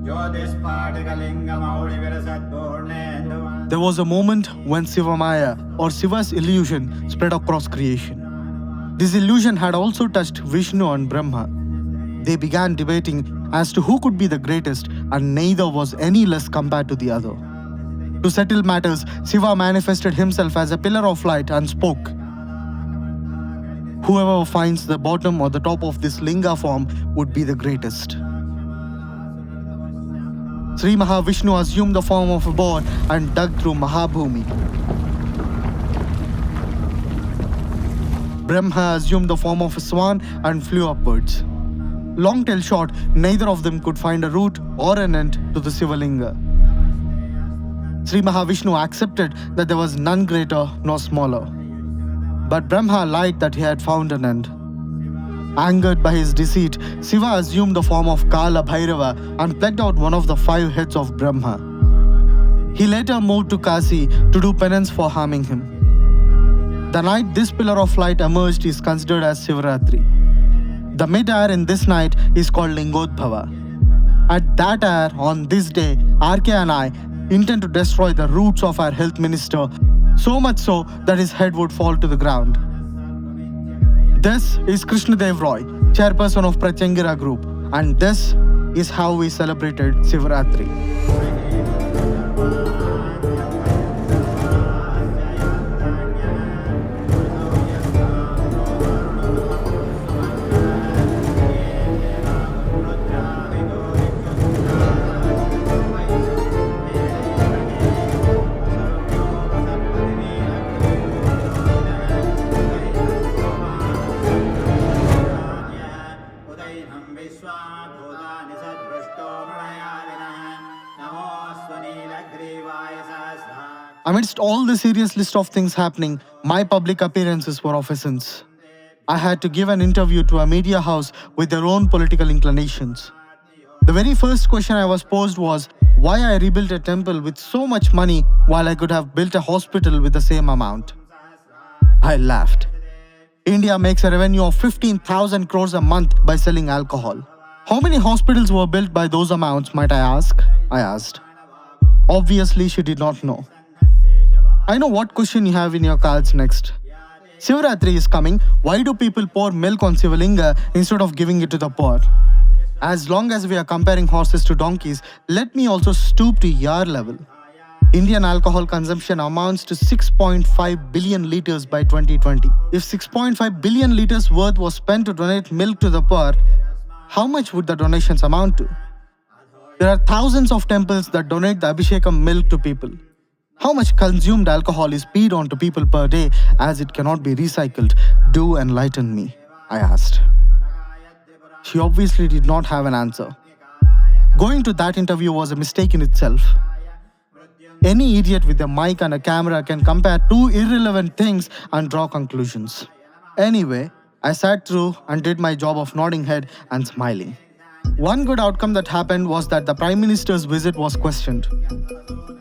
There was a moment when Shiva Maya, or Shiva's illusion, spread across creation. This illusion had also touched Vishnu and Brahma. They began debating as to who could be the greatest, and neither was any less compared to the other. To settle matters, Shiva manifested himself as a pillar of light and spoke. Whoever finds the bottom or the top of this linga form would be the greatest. Sri Mahavishnu assumed the form of a boar and dug through Mahabhumi. Brahma assumed the form of a swan and flew upwards. Long tale short, neither of them could find a root or an end to the Shivalinga. Sri Mahavishnu accepted that there was none greater nor smaller. But Brahma lied that he had found an end. Angered by his deceit, Shiva assumed the form of Kala Bhairava and plucked out one of the 5 heads of Brahma. He later moved to Kasi to do penance for harming him. The night this pillar of light emerged is considered as Shivaratri. The mid-air in this night is called Lingodbhava. At that air, on this day, RK and I intend to destroy the roots of our health minister, so much so that his head would fall to the ground. This is Krishna Deva Raya, chairperson of Pratyangira Group, and this is how we celebrated Shivaratri. Amidst all the serious list of things happening, my public appearances were of essence. I had to give an interview to a media house with their own political inclinations. The very first question I was posed was why I rebuilt a temple with so much money while I could have built a hospital with the same amount. I laughed. India makes a revenue of 15,000 crores a month by selling alcohol. How many hospitals were built by those amounts, might I ask? I asked. Obviously, she did not know. I know what question you have in your cards next. Shivaratri is coming. Why do people pour milk on Shivalinga instead of giving it to the poor? As long as we are comparing horses to donkeys, let me also stoop to your level. Indian alcohol consumption amounts to 6.5 billion liters by 2020. If 6.5 billion liters worth was spent to donate milk to the poor, how much would the donations amount to? There are thousands of temples that donate the Abhishekam milk to people. How much consumed alcohol is peed on to people per day as it cannot be recycled? Do enlighten me, I asked. She obviously did not have an answer. Going to that interview was a mistake in itself. Any idiot with a mic and a camera can compare two irrelevant things and draw conclusions. Anyway, I sat through and did my job of nodding head and smiling. One good outcome that happened was that the Prime Minister's visit was questioned.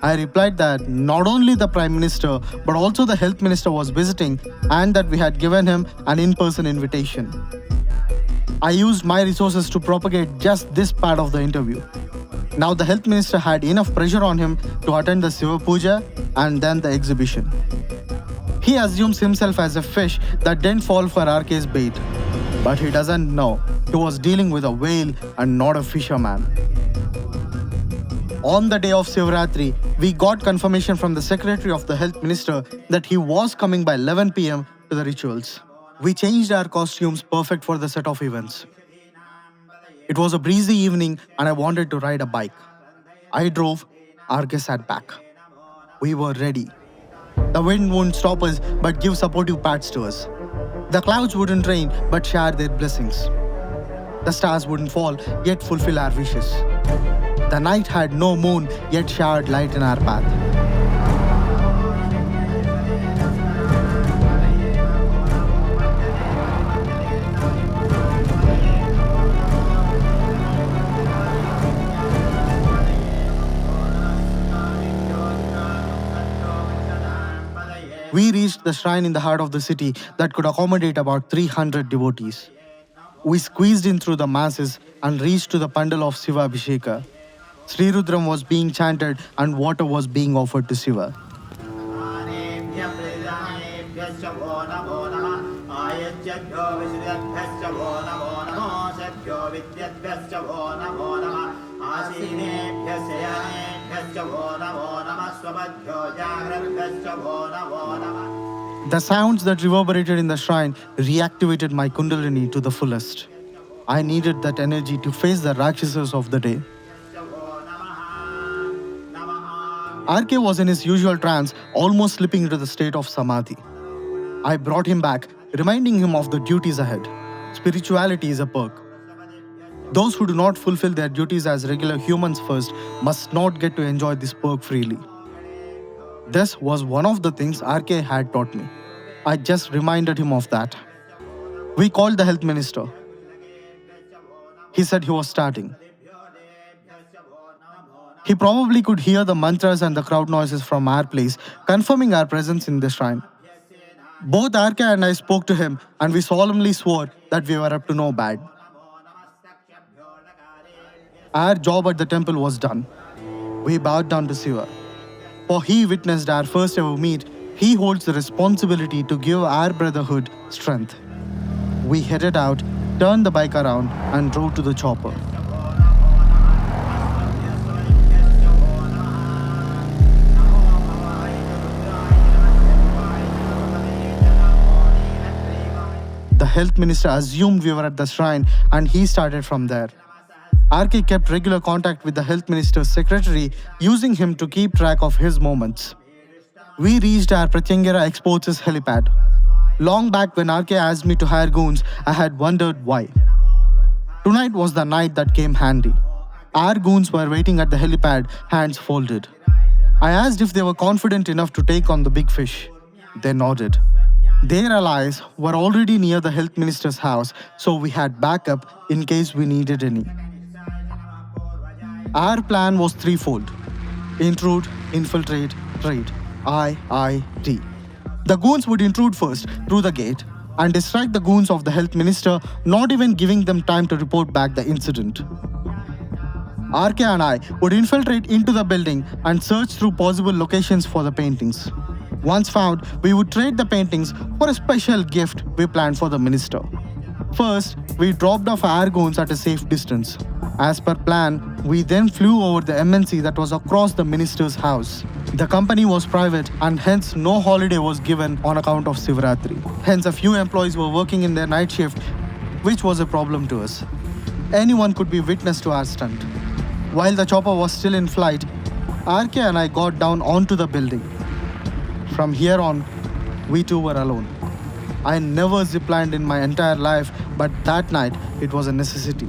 I replied that not only the Prime Minister but also the Health Minister was visiting and that we had given him an in-person invitation. I used my resources to propagate just this part of the interview. Now the Health Minister had enough pressure on him to attend the Shiva Puja and then the exhibition. He assumes himself as a fish that didn't fall for RK's bait. But he doesn't know he was dealing with a whale and not a fisherman. On the day of Shivaratri, we got confirmation from the Secretary of the Health Minister that he was coming by 11 p.m. to the rituals. We changed our costumes perfect for the set of events. It was a breezy evening and I wanted to ride a bike. I drove, RK sat back. We were ready. The wind wouldn't stop us but give supportive pats to us. The clouds wouldn't rain but share their blessings. The stars wouldn't fall yet fulfill our wishes. The night had no moon yet showered light in our path. We reached the shrine in the heart of the city that could accommodate about 300 devotees. We squeezed in through the masses and reached to the pandal of Shiva Abhisheka. Sri Rudram was being chanted and water was being offered to Shiva. The sounds that reverberated in the shrine reactivated my Kundalini to the fullest. I needed that energy to face the Rakshasas of the day. RK was in his usual trance, almost slipping into the state of Samadhi. I brought him back, reminding him of the duties ahead. Spirituality is a perk. Those who do not fulfill their duties as regular humans first must not get to enjoy this perk freely. This was one of the things RK had taught me. I just reminded him of that. We called the health minister. He said he was starting. He probably could hear the mantras and the crowd noises from our place, confirming our presence in the shrine. Both RK and I spoke to him, and we solemnly swore that we were up to no bad. Our job at the temple was done. We bowed down to Shiva. For he witnessed our first ever meet, he holds the responsibility to give our brotherhood strength. We headed out, turned the bike around, and drove to the chopper. The health minister assumed we were at the shrine and he started from there. RK kept regular contact with the health minister's secretary, using him to keep track of his movements. We reached our Pratyangara Exports' helipad. Long back when RK asked me to hire goons, I had wondered why. Tonight was the night that came handy. Our goons were waiting at the helipad, hands folded. I asked if they were confident enough to take on the big fish. They nodded. Their allies were already near the health minister's house, so we had backup in case we needed any. Our plan was threefold: intrude, infiltrate, trade. IIT. The goons would intrude first through the gate and distract the goons of the health minister, not even giving them time to report back the incident. RK and I would infiltrate into the building and search through possible locations for the paintings. Once found, we would trade the paintings for a special gift we planned for the minister. First, we dropped off our goons at a safe distance. As per plan, we then flew over the MNC that was across the minister's house. The company was private and hence no holiday was given on account of Ratri. Hence a few employees were working in their night shift, which was a problem to us. Anyone could be witness to our stunt. While the chopper was still in flight, RK and I got down onto the building. From here on, we two were alone. I never ziplined in my entire life, but that night it was a necessity.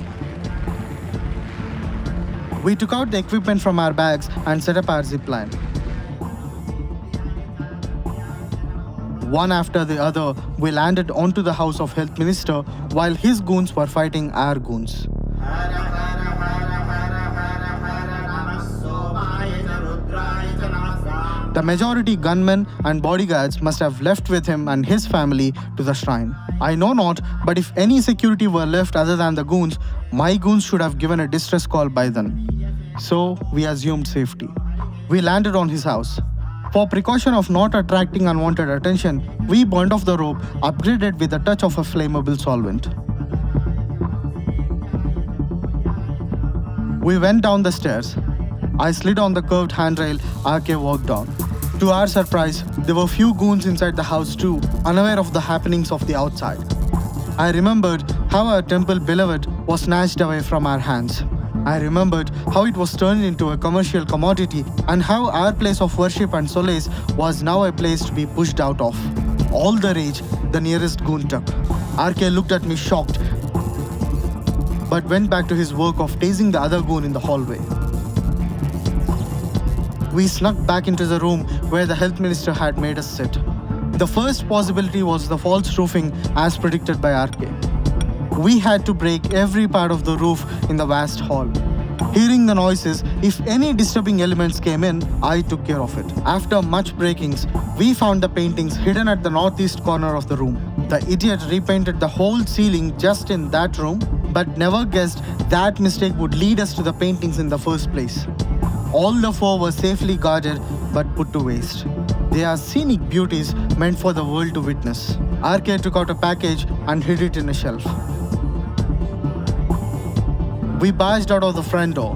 We took out the equipment from our bags and set up our zipline. One after the other, we landed onto the house of health minister while his goons were fighting our goons. The majority gunmen and bodyguards must have left with him and his family to the shrine. I know not, but if any security were left other than the goons, my goons should have given a distress call by then. So we assumed safety. We landed on his house. For precaution of not attracting unwanted attention, we burned off the rope, upgraded with a touch of a flammable solvent. We went down the stairs. I slid on the curved handrail, RK walked down. To our surprise, there were few goons inside the house too, unaware of the happenings of the outside. I remembered how our temple beloved was snatched away from our hands. I remembered how it was turned into a commercial commodity and how our place of worship and solace was now a place to be pushed out of. All the rage the nearest goon took. RK looked at me shocked, but went back to his work of tasing the other goon in the hallway. We snuck back into the room where the health minister had made us sit. The first possibility was the false roofing as predicted by RK. We had to break every part of the roof in the vast hall. Hearing the noises, if any disturbing elements came in, I took care of it. After much breakings, we found the paintings hidden at the northeast corner of the room. The idiot repainted the whole ceiling just in that room, but never guessed that mistake would lead us to the paintings in the first place. All the four were safely guarded but put to waste. They are scenic beauties meant for the world to witness. RK took out a package and hid it in a shelf. We barged out of the front door.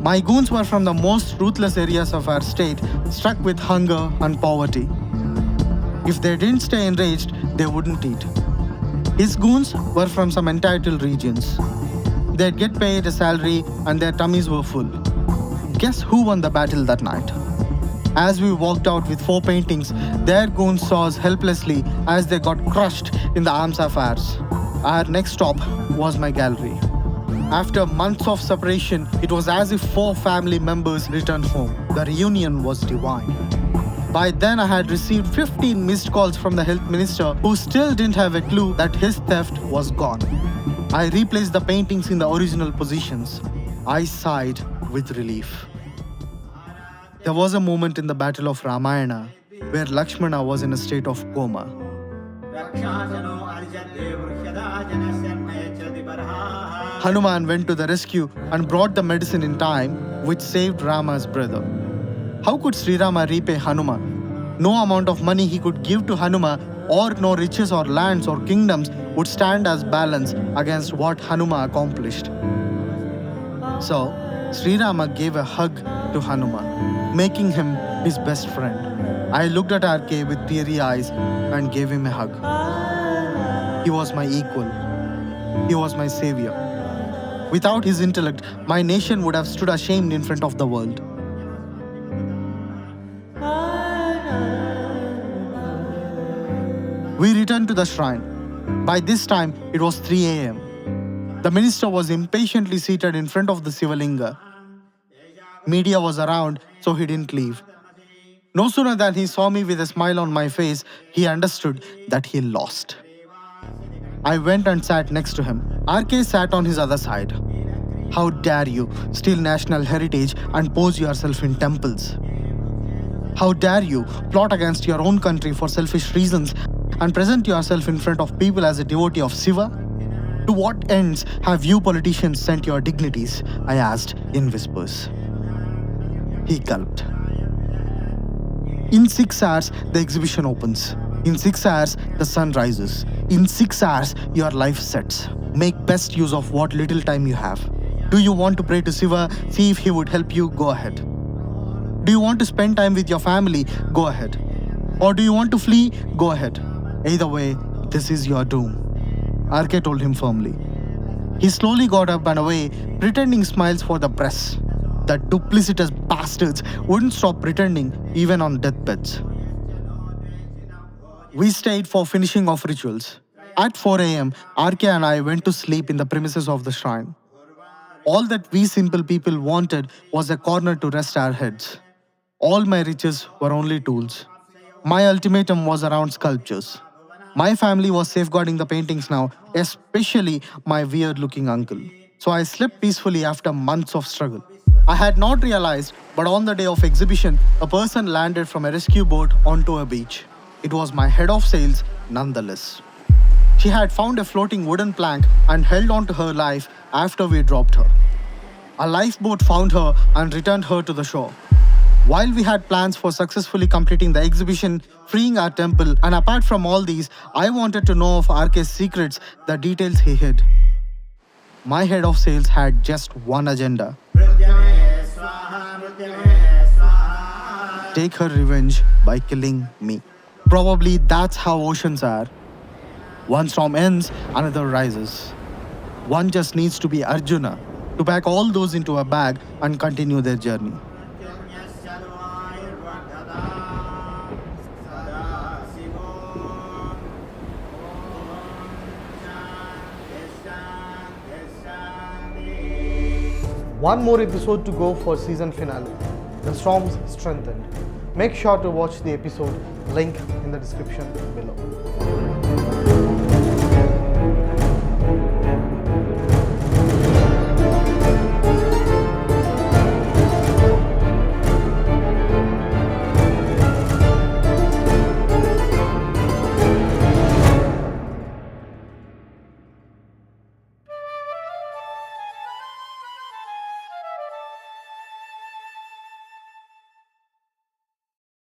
My goons were from the most ruthless areas of our state, struck with hunger and poverty. If they didn't stay enraged, they wouldn't eat. His goons were from some entitled regions. They'd get paid a salary and their tummies were full. Guess who won the battle that night? As we walked out with 4 paintings, their goons saw us helplessly as they got crushed in the arms of ours. Our next stop was my gallery. After months of separation, it was as if 4 family members returned home. The reunion was divine. By then, I had received 15 missed calls from the health minister, who still didn't have a clue that his theft was gone. I replaced the paintings in the original positions. I sighed with relief. There was a moment in the Battle of Ramayana where Lakshmana was in a state of coma. Hanuman went to the rescue and brought the medicine in time, which saved Rama's brother. How could Sri Rama repay Hanuman? No amount of money he could give to Hanuman, or no riches or lands or kingdoms would stand as balance against what Hanuman accomplished. So, Sri Rama gave a hug to Hanuman, making him his best friend. I looked at RK with teary eyes and gave him a hug. He was my equal. He was my savior. Without his intellect, my nation would have stood ashamed in front of the world. We returned to the shrine. By this time, it was 3 a.m. The minister was impatiently seated in front of the Sivalinga. Media was around, so he didn't leave. No sooner than he saw me with a smile on my face, he understood that he lost. I went and sat next to him. RK sat on his other side. How dare you steal national heritage and pose yourself in temples? How dare you plot against your own country for selfish reasons and present yourself in front of people as a devotee of Shiva? To what ends have you politicians sent your dignities? I asked in whispers. He gulped. In 6 hours, the exhibition opens. In 6 hours, the sun rises. In 6 hours, your life sets. Make best use of what little time you have. Do you want to pray to Shiva? See if he would help you? Go ahead. Do you want to spend time with your family? Go ahead. Or do you want to flee? Go ahead. Either way, this is your doom. RK told him firmly. He slowly got up and away, pretending smiles for the press. The duplicitous bastards wouldn't stop pretending even on deathbeds. We stayed for finishing of rituals. At 4 a.m., RK and I went to sleep in the premises of the shrine. All that we simple people wanted was a corner to rest our heads. All my riches were only tools. My ultimatum was around sculptures. My family was safeguarding the paintings now, especially my weird-looking uncle. So I slept peacefully after months of struggle. I had not realized, but on the day of exhibition, a person landed from a rescue boat onto a beach. It was my head of sales, nonetheless. She had found a floating wooden plank and held on to her life after we dropped her. A lifeboat found her and returned her to the shore. While we had plans for successfully completing the exhibition, freeing our temple, and apart from all these, I wanted to know of RK's secrets, the details he hid. My head of sales had just one agenda. Take her revenge by killing me. Probably that's how oceans are. One storm ends, another rises. One just needs to be Arjuna to pack all those into a bag and continue their journey. One more episode to go for season finale. The storms strengthened. Make sure to watch the episode, link in the description below.